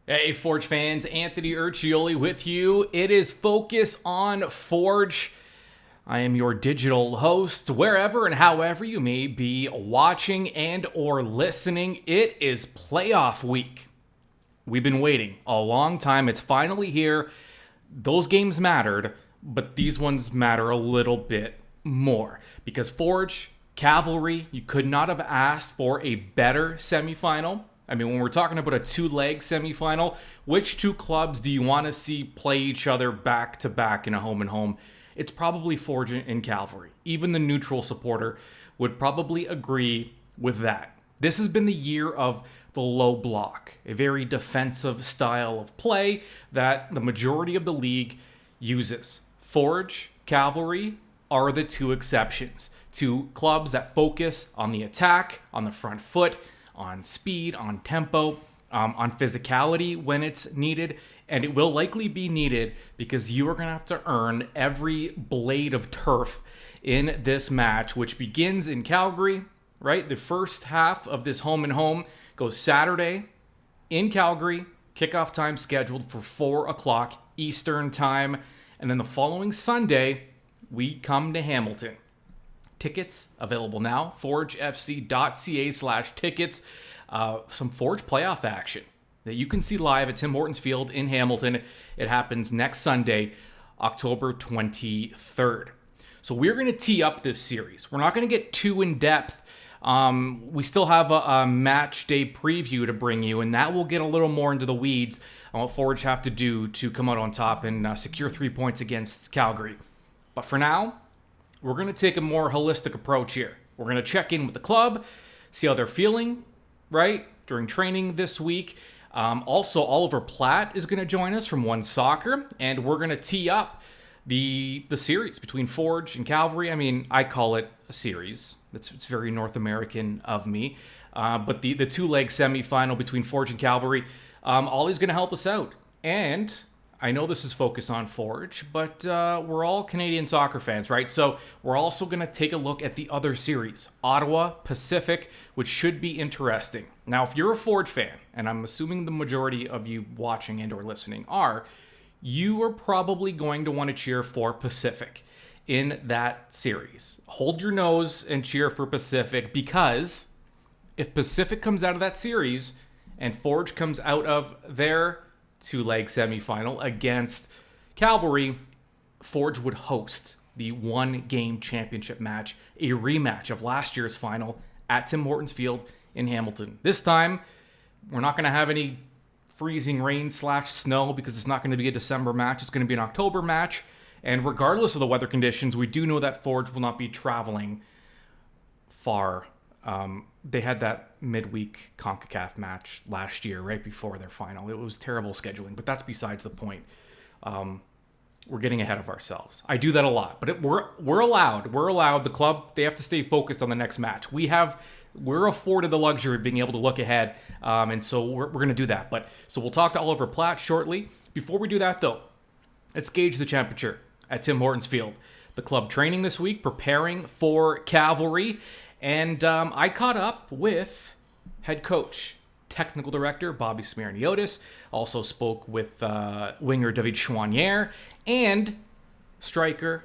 Hey, Forge fans, Anthony Urciuoli with you. It is Focus on Forge. I am your digital host, wherever and however you may be watching and or listening. It is playoff week. We've been waiting a long time. It's finally here. Those games mattered, but these ones matter a little bit more because Forge, Cavalry, you could not have asked for a better semifinal. I mean, when we're talking about a two-leg semifinal, which two clubs do you want to see play each other back to back in a home and home? It's probably Forge and Cavalry. Even the neutral supporter would probably agree with that. This has been the year of the low block, a very defensive style of play that the majority of the league uses. Forge, Cavalry are the two exceptions. Two clubs that focus on the attack, on the front foot, on speed, on tempo, on physicality when it's needed. And it will likely be needed because you are going to have to earn every blade of turf in this match, which begins in Calgary, right? The first half of this home and home goes Saturday in Calgary. Kickoff time scheduled for 4 o'clock Eastern time. And then the following Sunday, we come to Hamilton. Tickets available now, forgefc.ca/tickets. Some Forge playoff action that you can see live at Tim Hortons Field in Hamilton. It happens next Sunday, October 23rd. So we're going to tee up this series. We're not going to get too in-depth. We still have a match day preview to bring you, and that will get a little more into the weeds on what Forge have to do to come out on top and secure 3 points against Calgary. But for now, we're going to take a more holistic approach here. We're going to check in with the club, see how they're feeling, right, during training this week. Also, Oliver Platt is going to join us from One Soccer, and we're going to tee up the series between Forge and Cavalry. I mean, I call it a series. It's very North American of me. But the two-leg semifinal between Forge and Cavalry, Ollie's going to help us out. And I know this is Focus on Forge, but we're all Canadian soccer fans, right? So we're also going to take a look at the other series, Ottawa Pacific, which should be interesting. Now, if you're a Forge fan, and I'm assuming the majority of you watching and or listening are, you are probably going to want to cheer for Pacific in that series. Hold your nose and cheer for Pacific, because if Pacific comes out of that series and Forge comes out of their two-leg semifinal against Cavalry, Forge would host the one-game championship match, a rematch of last year's final at Tim Hortons Field in Hamilton. This time, we're not going to have any freezing rain/snow because it's not going to be a December match. It's going to be an October match. And regardless of the weather conditions, we do know that Forge will not be traveling far. They had that midweek CONCACAF match last year, right before their final. It was terrible scheduling, but that's besides the point. We're getting ahead of ourselves. I do that a lot, but we're allowed. We're allowed. The club, they have to stay focused on the next match. We're afforded the luxury of being able to look ahead, and so we're going to do that. But so we'll talk to Oliver Platt shortly. Before we do that, though, let's gauge the temperature at Tim Hortons Field. The club training this week, preparing for Cavalry. And I caught up with head coach, technical director Bobby Smyrniotis. Also spoke with winger David Choiniere and striker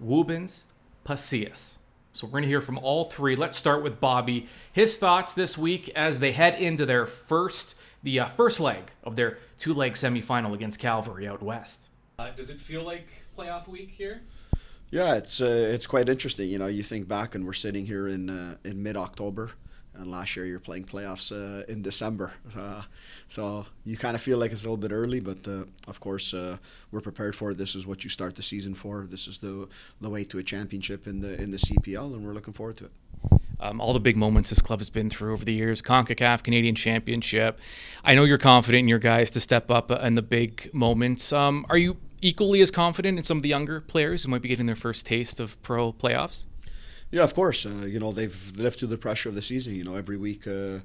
Woobens, Pacius. So we're going to hear from all three. Let's start with Bobby. His thoughts this week as they head into their first leg of their two-leg semifinal against Cavalry out west. Does it feel like playoff week here? Yeah, it's quite interesting. You know, you think back and we're sitting here in mid-October, and last year you're playing playoffs in December. So you kind of feel like it's a little bit early, but of course we're prepared for it. This is what you start the season for. This is the way to a championship in the CPL, and we're looking forward to it. All the big moments this club has been through over the years, CONCACAF, Canadian Championship. I know you're confident in your guys to step up in the big moments. Are you equally as confident in some of the younger players who might be getting their first taste of pro playoffs? Yeah, of course. They've lived through the pressure of the season. Every week, your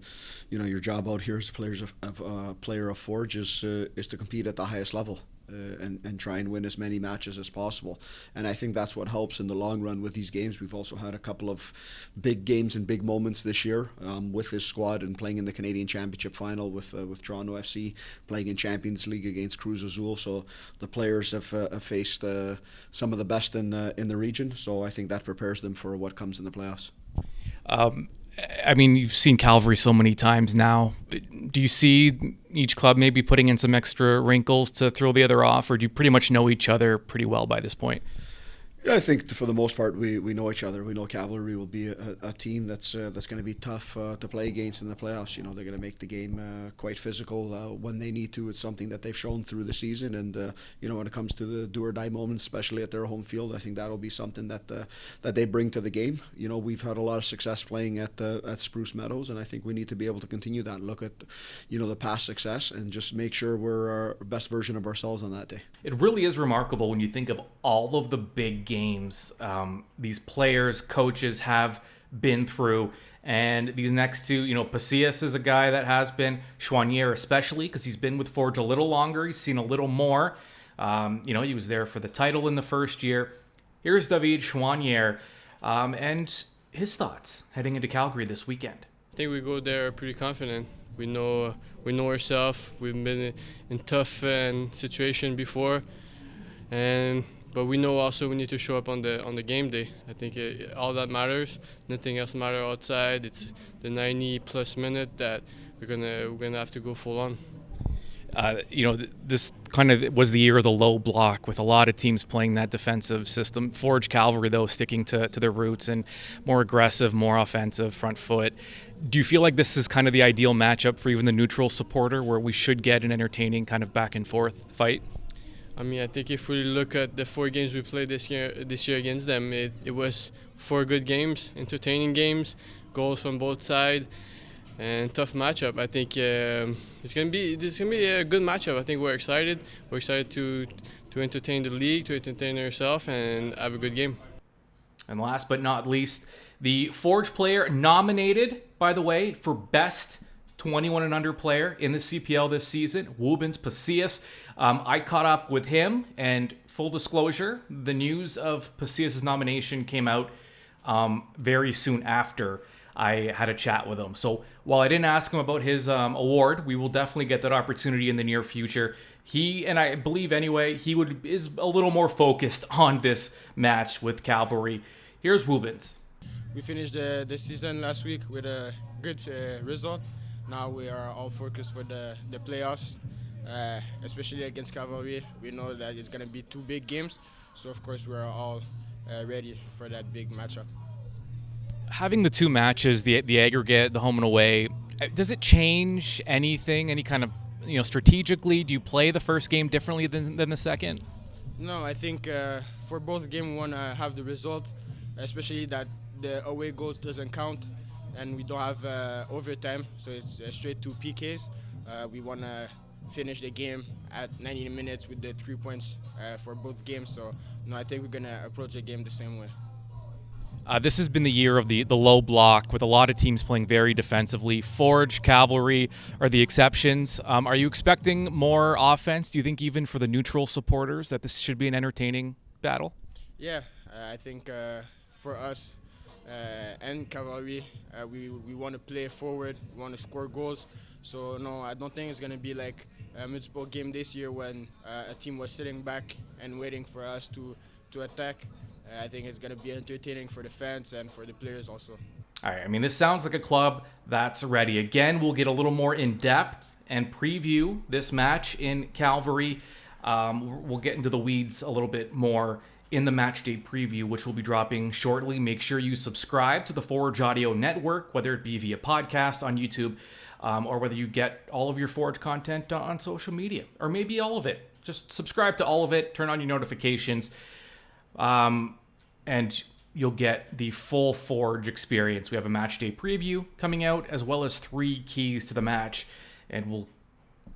job out here as a player of Forge is to compete at the highest level. and try and win as many matches as possible. And I think that's what helps in the long run with these games. We've also had a couple of big games and big moments this year with this squad, and playing in the Canadian Championship final with Toronto FC, playing in Champions League against Cruz Azul. So the players have faced some of the best in the region. So I think that prepares them for what comes in the playoffs. I mean, you've seen Cavalry so many times now. Do you see each club maybe putting in some extra wrinkles to throw the other off, or do you pretty much know each other pretty well by this point? Yeah, I think for the most part we know each other. We know Cavalry will be a team that's going to be tough to play against in the playoffs. You know, they're going to make the game quite physical when they need to. It's something that they've shown through the season, and you know, when it comes to the do or die moments, especially at their home field, I think that'll be something that they bring to the game. You know, we've had a lot of success playing at Spruce Meadows, and I think we need to be able to continue that and look at, you know, the past success and just make sure we're our best version of ourselves on that day. It really is remarkable when you think of all of the big games these players, coaches have been through. And these next two, you know, Pacius is a guy that has been, Choiniere especially, because he's been with Forge a little longer. He's seen a little more. You know, he was there for the title in the first year. Here's David Choiniere and his thoughts heading into Calgary this weekend. I think we go there pretty confident. We know ourselves. We've been in tough situation before, but we know also we need to show up on the game day. I think all that matters. Nothing else matters outside. It's the 90+ minute that we're gonna have to go full on. You know, this kind of was the year of the low block, with a lot of teams playing that defensive system. Forge Cavalry, though, sticking to their roots and more aggressive, more offensive, front foot. Do you feel like this is kind of the ideal matchup for even the neutral supporter, where we should get an entertaining kind of back and forth fight? I mean, I think if we look at the 4 games we played this year against them, it was 4 good games, entertaining games, goals from both sides, and tough matchup. I think this is gonna be a good matchup. I think we're excited. We're excited to entertain the league, to entertain ourselves, and have a good game. And last but not least, the Forge player nominated, by the way, for best 21 and under player in the CPL this season, Woobens Pacius. I caught up with him, and full disclosure, the news of Pacius' nomination came out very soon after I had a chat with him. So while I didn't ask him about his award, we will definitely get that opportunity in the near future. He, and I believe anyway, is a little more focused on this match with Cavalry. Here's Woobens. We finished the season last week with a good result. Now we are all focused for the playoffs, especially against Cavalry. We know that it's going to be 2 big games, so of course we're all ready for that big matchup. Having the 2 matches, the aggregate, the home and away, does it change anything? Any kind of, you know, strategically? Do you play the first game differently than the second? No, I think for both games we want to have the result, especially that the away goals doesn't count. And we don't have overtime, so it's straight to PKs. We want to finish the game at 90 minutes with the 3 points for both games. So, I think we're going to approach the game the same way. This has been the year of the low block, with a lot of teams playing very defensively. Forge, Cavalry are the exceptions. Are you expecting more offense? Do you think even for the neutral supporters that this should be an entertaining battle? Yeah, I think for us, and Cavalry, we want to play forward, we want to score goals. So no, I don't think it's going to be like a multiple game this year when a team was sitting back and waiting for us to attack. I think it's going to be entertaining for the fans and for the players also. All right, I mean, this sounds like a club that's ready. Again, we'll get a little more in depth and preview this match in Calgary. We'll get into the weeds a little bit more in the match day preview, which will be dropping shortly. Make sure you subscribe to the Forge Audio Network, whether it be via podcast on YouTube, or whether you get all of your Forge content on social media, or maybe all of it. Just subscribe to all of it, turn on your notifications, and you'll get the full Forge experience. We have a match day preview coming out, as well as 3 keys to the match, and we'll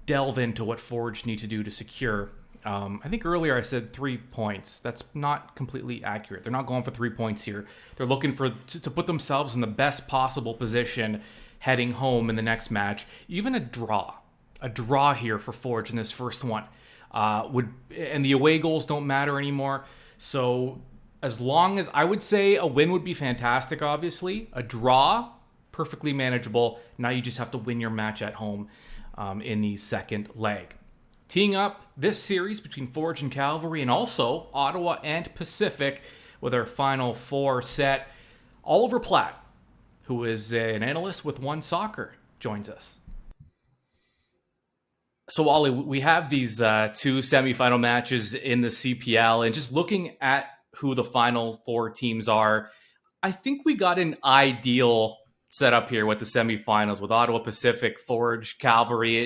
delve into what Forge need to do to secure. I think earlier I said 3 points. That's not completely accurate. They're not going for 3 points here. They're looking to put themselves in the best possible position heading home in the next match. Even a draw here for Forge in this first one. And the away goals don't matter anymore. So as long as, I would say a win would be fantastic, obviously. A draw, perfectly manageable. Now you just have to win your match at home in the second leg. Teeing up this series between Forge and Cavalry, and also Ottawa and Pacific with our final four set, Oliver Platt, who is an analyst with One Soccer, joins us. So, Ollie, we have these two semifinal matches in the CPL, and just looking at who the final four teams are, I think we got an ideal setup here with the semifinals with Ottawa Pacific, Forge, Cavalry.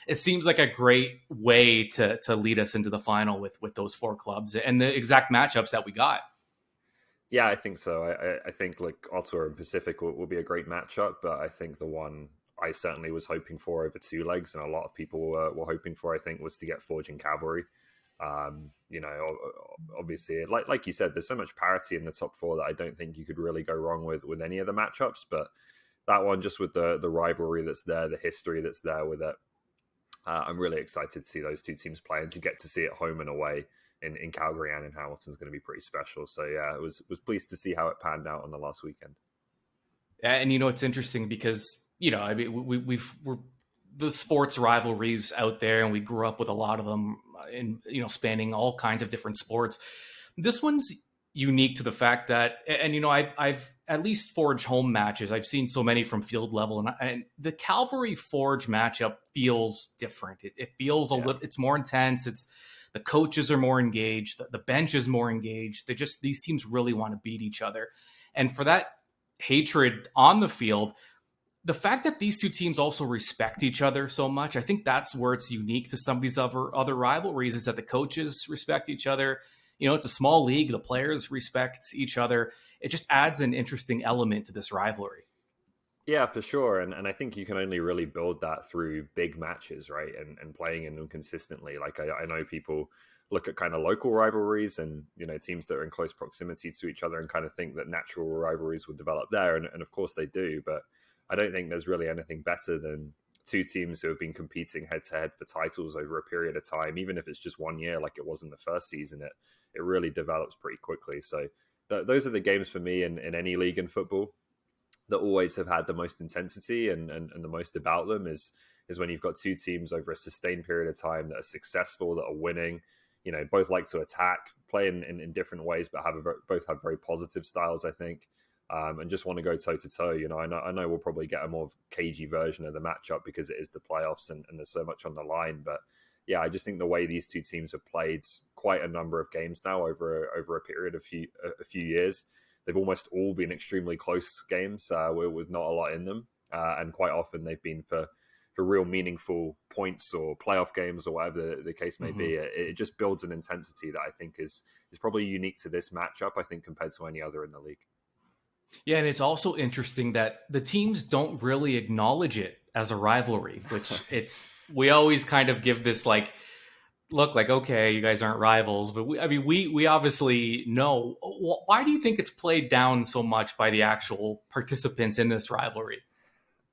It seems like a great way to lead us into the final with those four clubs and the exact matchups that we got. Yeah, I think so. I think like Ottawa and Pacific will be a great matchup, but I think the one I certainly was hoping for over two legs, and a lot of people were hoping for, I think, was to get Forge and Cavalry. Obviously, like you said, there's so much parity in the top four that I don't think you could really go wrong with any of the matchups. But that one, just with the rivalry that's there, the history that's there with it, I'm really excited to see those two teams play, and to get to see it home and away in Calgary and in Hamilton is going to be pretty special. So yeah, I was pleased to see how it panned out on the last weekend. And it's interesting because I mean we're the sports rivalries out there, and we grew up with a lot of them in spanning all kinds of different sports. This one's unique to the fact that, and I've at least Forge home matches, I've seen so many from field level, and the Cavalry Forge matchup feels different. It feels a little, it's more intense. It's the coaches are more engaged, the bench is more engaged. These teams really want to beat each other, and for that hatred on the field, the fact that these two teams also respect each other so much, I think that's where it's unique to some of these other rivalries, is that the coaches respect each other. It's a small league. The players respect each other. It just adds an interesting element to this rivalry. Yeah, for sure. And I think you can only really build that through big matches, right? And playing in them consistently. Like I know people look at kind of local rivalries and, teams that are in close proximity to each other and kind of think that natural rivalries would develop there. And of course they do. But I don't think there's really anything better than two teams who have been competing head to head for titles over a period of time. Even if it's just 1 year, like it was in the first season, it really develops pretty quickly. So those are the games for me in any league in football that always have had the most intensity and the most about them is when you've got two teams over a sustained period of time that are successful, that are winning, both like to attack, play in different ways, but both have very positive styles, I think, and just want to go toe to toe. I know we'll probably get a more cagey version of the matchup because it is the playoffs and there's so much on the line. But yeah, I just think the way these two teams have played quite a number of games now over a period of a few years, they've almost all been extremely close games with not a lot in them. And quite often they've been for real meaningful points or playoff games or whatever the case may be. It just builds an intensity that I think is probably unique to this matchup, I think, compared to any other in the league. Yeah, and it's also interesting that the teams don't really acknowledge it as a rivalry, which we always kind of give this look like, okay, you guys aren't rivals, but we obviously know. Why do you think it's played down so much by the actual participants in this rivalry?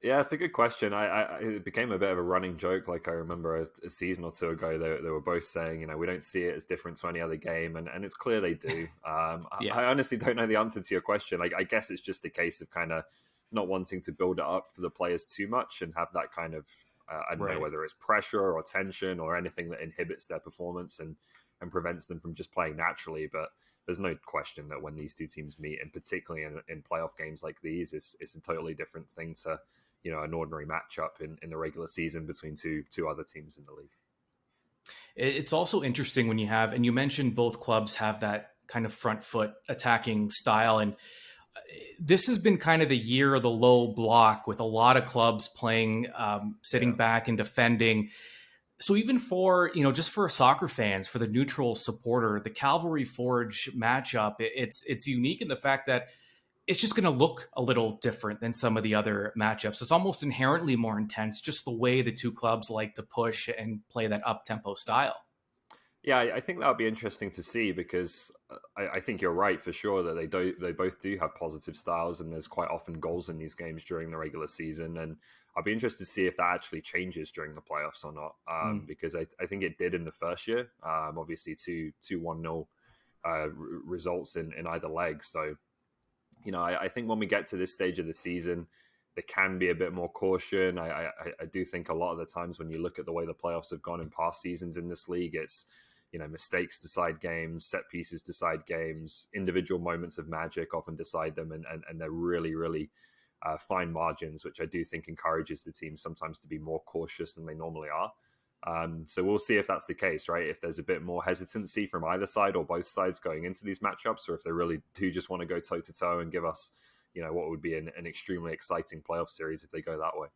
Yeah, it's a good question. It became a bit of a running joke. Like I remember a season or two ago, they were both saying, we don't see it as different to any other game, and it's clear they do. Yeah. I honestly don't know the answer to your question. I guess it's just a case of kind of not wanting to build it up for the players too much and have that kind of I don't know whether it's pressure or tension or anything that inhibits their performance and prevents them from just playing naturally. But there's no question that when these two teams meet, and particularly in playoff games like these, it's a totally different thing to an ordinary matchup in the regular season between two other teams in the league. It's also interesting when and you mentioned both clubs have that kind of front foot attacking style, and this has been kind of the year of the low block with a lot of clubs playing, sitting back and defending. So even for, just for soccer fans, for the neutral supporter, the Cavalry Forge matchup, it's unique in the fact that it's just going to look a little different than some of the other matchups. It's almost inherently more intense, just the way the two clubs like to push and play that up-tempo style. Yeah, I think that would be interesting to see because I think you're right for sure that they both do have positive styles, and there's quite often goals in these games during the regular season, and I'll be interested to see if that actually changes during the playoffs or not, because I think it did in the first year. Obviously, 2-1-0 results in either leg. So, I think when we get to this stage of the season, there can be a bit more caution. I do think a lot of the times when you look at the way the playoffs have gone in past seasons in this league, it's mistakes decide games, set pieces decide games, individual moments of magic often decide them, and they're really, really fine margins, which I do think encourages the team sometimes to be more cautious than they normally are. So we'll see if that's the case, right? If there's a bit more hesitancy from either side or both sides going into these matchups, or if they really do just want to go toe to toe and give us, what would be an extremely exciting playoff series if they go that way.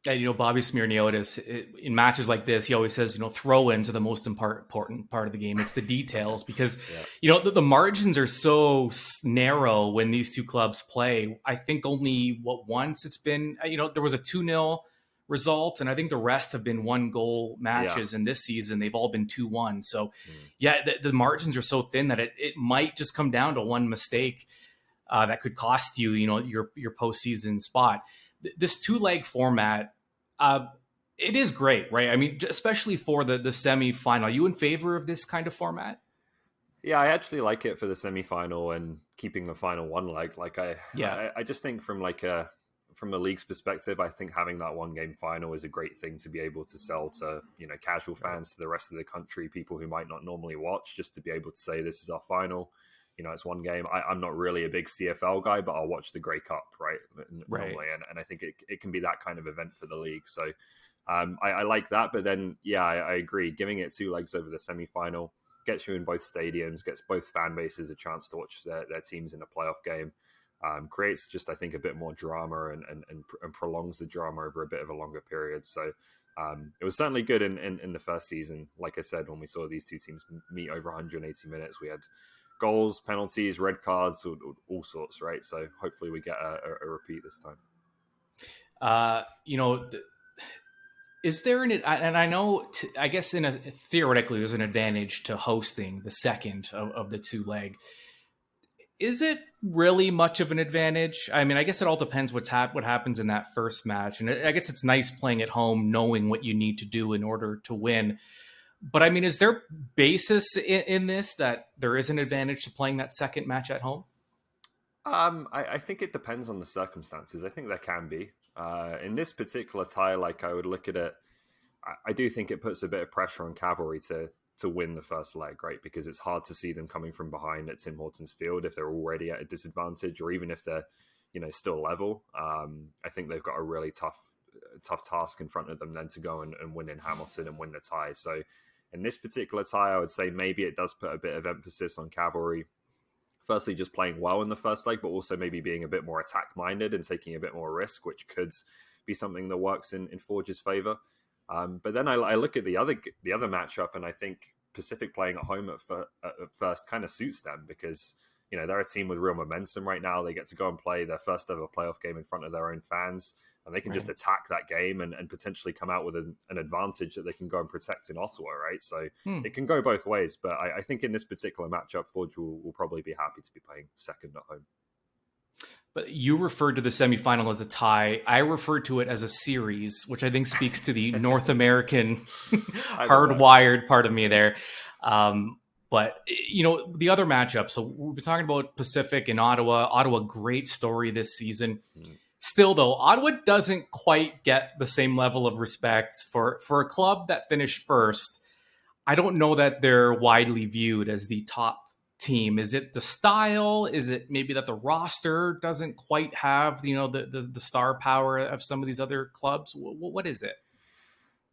And, Bobby Smyrniotis, in matches like this, he always says, throw-ins are the most important part of the game. It's the details because, the margins are so narrow when these two clubs play. I think only, once it's been, there was a 2-0 result, and I think the rest have been 1-goal matches. And this season, they've all been 2-1. So, the margins are so thin that it might just come down to one mistake that could cost you, your postseason spot. This 2-leg format, it is great, right? I mean, especially for the semifinal. Are you in favor of this kind of format? Yeah, I actually like it for the semifinal and keeping the final one leg. I just think from the league's perspective, I think having that one game final is a great thing to be able to sell to, casual fans, to the rest of the country, people who might not normally watch, just to be able to say this is our final. It's one game. I'm not really a big CFL guy, but I'll watch the Grey Cup, right? Normally, and I think it can be that kind of event for the league. So I like that. But then, I agree. Giving it 2 legs over the semi-final gets you in both stadiums, gets both fan bases a chance to watch their teams in a playoff game. Creates just, I think, a bit more drama and prolongs the drama over a bit of a longer period. So it was certainly good in the first season. Like I said, when we saw these two teams meet over 180 minutes, we had goals, penalties, red cards, all sorts, right? So hopefully we get a repeat this time. Is there and I know, I guess theoretically there's an advantage to hosting the second of the 2-leg. Is it really much of an advantage? I mean, I guess it all depends what happens in that first match. And I guess it's nice playing at home, knowing what you need to do in order to win. But I mean, is there basis in this that there is an advantage to playing that second match at home? I think it depends on the circumstances. I think there can be. In this particular tie, I would look at it, I do think it puts a bit of pressure on Cavalry to win the first leg, right? Because it's hard to see them coming from behind at Tim Hortons Field if they're already at a disadvantage, or even if they're, still level. I think they've got a really tough task in front of them then to go and win in Hamilton and win the tie. So in this particular tie, I would say maybe it does put a bit of emphasis on Cavalry. Firstly, just playing well in the first leg, but also maybe being a bit more attack-minded and taking a bit more risk, which could be something that works in Forge's favor. But then I look at the other matchup, and I think Pacific playing at home at first kind of suits them because, they're a team with real momentum right now. They get to go and play their first ever playoff game in front of their own fans, and they can just attack that game and potentially come out with an advantage that they can go and protect in Ottawa, right? So it can go both ways, but I think in this particular matchup, Forge will probably be happy to be playing second at home. But you referred to the semifinal as a tie. I referred to it as a series, which I think speaks to the North American hardwired part of me there. But, the other matchup, so we've been talking about Pacific and Ottawa. Ottawa, great story this season. Still, though, Ottawa doesn't quite get the same level of respect for a club that finished first. I don't know that they're widely viewed as the top team. Is it the style? Is it maybe that the roster doesn't quite have, the star power of some of these other clubs? What is it?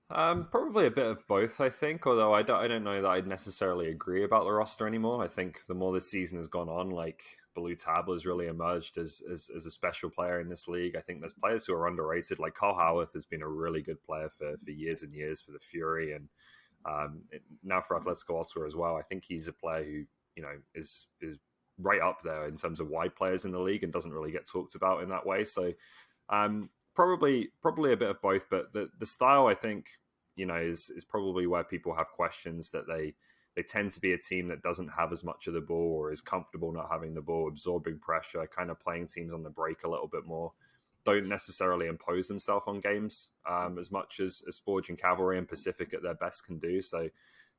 Probably a bit of both, I think, although I don't know that I'd necessarily agree about the roster anymore. I think the more this season has gone on, Blue Tabla has really emerged as a special player in this league. I think there's players who are underrated, like Carl Howarth has been a really good player for years and years for the Fury, and now for Atletico Ottawa as well. I think he's a player who, is right up there in terms of wide players in the league and doesn't really get talked about in that way. So probably a bit of both, but the style, I think, is probably where people have questions, that they tend to be a team that doesn't have as much of the ball, or is comfortable not having the ball, absorbing pressure, kind of playing teams on the break a little bit more. Don't necessarily impose themselves on games as much as Forge and Cavalry and Pacific at their best can do. So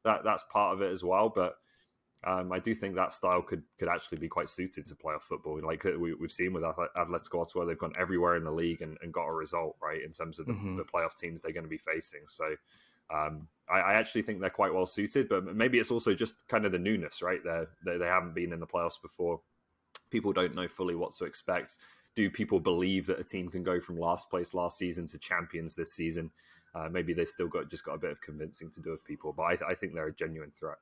that's part of it as well. But I do think that style could actually be quite suited to playoff football. Like we've seen with Atletico Ottawa, they've gone everywhere in the league and got a result, right, in terms of the playoff teams they're going to be facing. So I actually think they're quite well suited, but maybe it's also just kind of the newness, right? They haven't been in the playoffs before. People don't know fully what to expect. Do people believe that a team can go from last place last season to champions this season? Maybe they've still got a bit of convincing to do with people, but I think they're a genuine threat.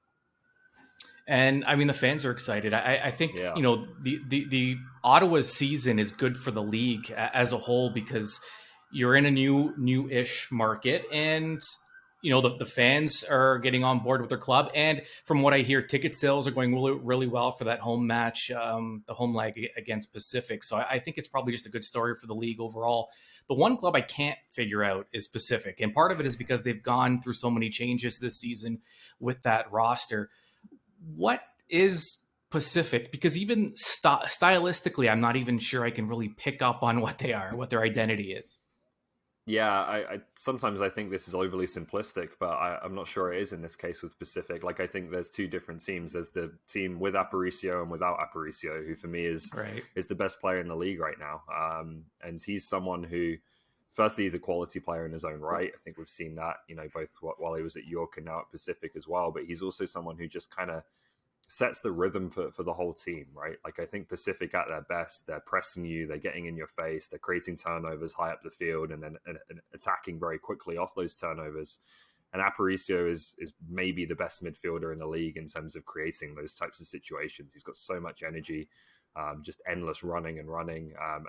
And I mean, the fans are excited. I think, the Ottawa's season is good for the league as a whole, because you're in a new-ish market, and the fans are getting on board with their club. And from what I hear, ticket sales are going really, really well for that home match, the home leg against Pacific. So I think it's probably just a good story for the league overall. The one club I can't figure out is Pacific. And part of it is because they've gone through so many changes this season with that roster. What is Pacific? Because even stylistically, I'm not even sure I can really pick up on what they are, what their identity is. Yeah, I sometimes I think this is overly simplistic, but I'm not sure it is in this case with Pacific. Like, I think there's two different teams. There's the team with Aparicio and without Aparicio, who for me is the best player in the league right now. And he's someone who, firstly, he's a quality player in his own right. I think we've seen that, both while he was at York and now at Pacific as well. But he's also someone who just kind of sets the rhythm for the whole team, right? Like, I think Pacific at their best, they're pressing you, they're getting in your face, they're creating turnovers high up the field and then attacking very quickly off those turnovers. And Aparicio is maybe the best midfielder in the league in terms of creating those types of situations. He's got so much energy, just endless running, and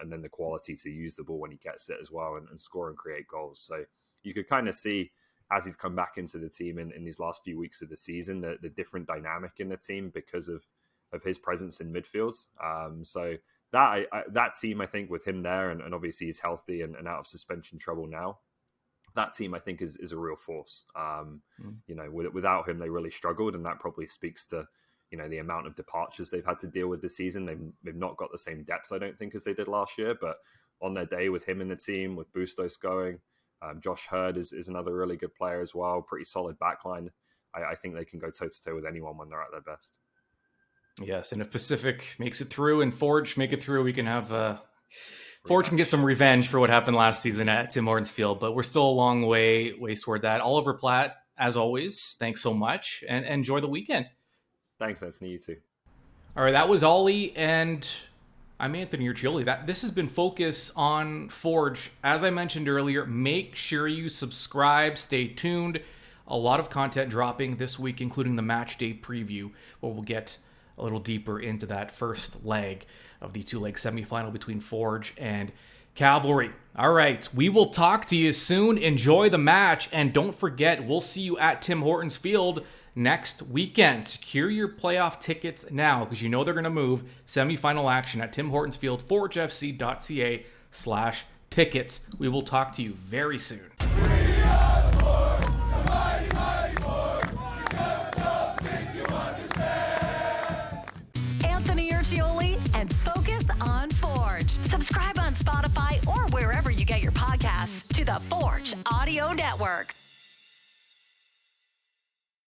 then the quality to use the ball when he gets it as well and score and create goals. So you could kind of see, as he's come back into the team in these last few weeks of the season, the different dynamic in the team because of his presence in midfield. So that team, I think, with him there, and obviously he's healthy and out of suspension trouble now, that team, I think, is a real force. Without him, they really struggled, and that probably speaks to the amount of departures they've had to deal with this season. They've not got the same depth, I don't think, as they did last year, but on their day with him in the team, with Bustos going, Josh Hurd is another really good player as well. Pretty solid backline. I think they can go toe-to-toe with anyone when they're at their best. Yes, and if Pacific makes it through and Forge make it through, we can have... Forge can get some revenge for what happened last season at Tim Hortons Field, but we're still a long ways toward that. Oliver Platt, as always, thanks so much, and enjoy the weekend. Thanks, Anthony. You too. All right, that was Ollie, and... I'm Anthony Urciuoli. This has been Focus on Forge. As I mentioned earlier, make sure you subscribe. Stay tuned. A lot of content dropping this week, including the match day preview, where we'll get a little deeper into that first leg of the two-leg semifinal between Forge and Cavalry. All right, we will talk to you soon. Enjoy the match, and don't forget, we'll see you at Tim Hortons Field next weekend. Secure your playoff tickets now, because they're going to move. Semifinal action at Tim Hortons Field, forgefc.ca/tickets. We will talk to you very soon. Anthony Urciuoli and Focus on Forge. Subscribe on Spotify or wherever you get your podcasts to the Forge Audio Network.